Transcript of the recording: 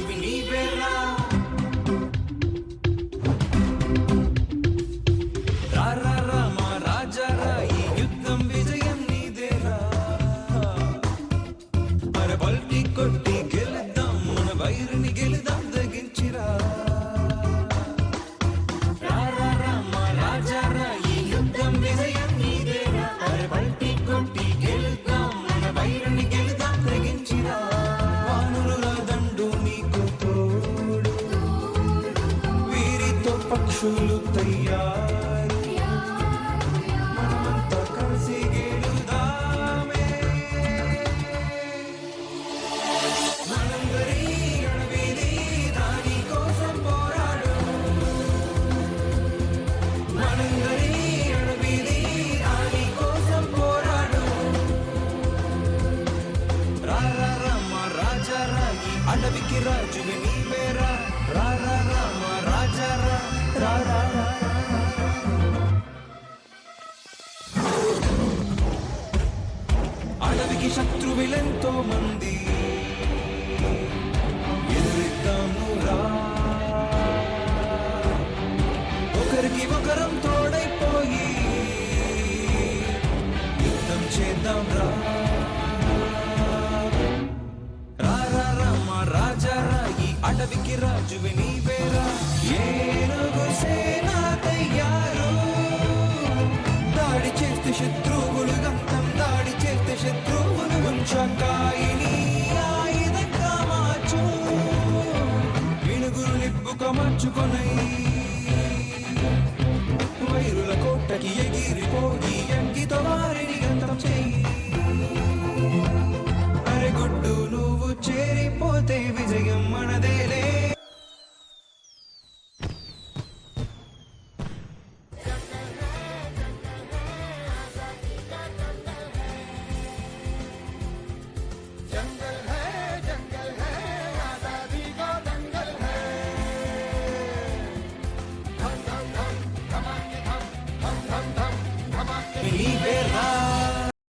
రాజువి నీవేరా రారా రామ రాజారా ఈ యుద్ధం విజయం నీదేరా అరే పల్టీ కొట్టి గెలుద్దాం మన వైరుని గెలుదాం తెగించిరా రారా రామ రాజారా ఈ యుద్ధం విజయం నీదేరా అరే పల్టీ కొట్టి గెలుద్దాం మన వైరుని గెలుదాం తెగించిరా వానుల దండు నీకు తోడు వీరితో పక్షులు తయ్యారు మనమంతా కలిసి గెలుదామే మనందరి అడవిది దాని కోసం పోరాడు మనందరి అడవిది దాని కోసం పోరాడు రారా రామ రాజారా ఈ అడవికి రాజువి నీవేరా రారా రామ రాజారా రారా అడవికి శత్రువులెంతో మంది ఎదురిద్దాము రా ఒకరికి ఒకరం తోడైపోయి యుద్ధం చేద్దాం రా రారా రామ రాజారా ఈ అడవికి రాజువి నీవేరా ఏనుగు సేన తయ్యారు దాడి చేస్తే శత్రువులు గంతం దాడి చేస్తే శత్రువులు ఉంచకాయిని ఆయుధంగా మార్చు వినుగురు నిప్పుక మార్చుకొనై వైరుల కోటకి ఎగిరిపోయి ఎంకితో వారిని గంతం చెయ్యి అరే గుడ్డు నువ్వు చేరిపోతే విజయం మనదేలే నీవే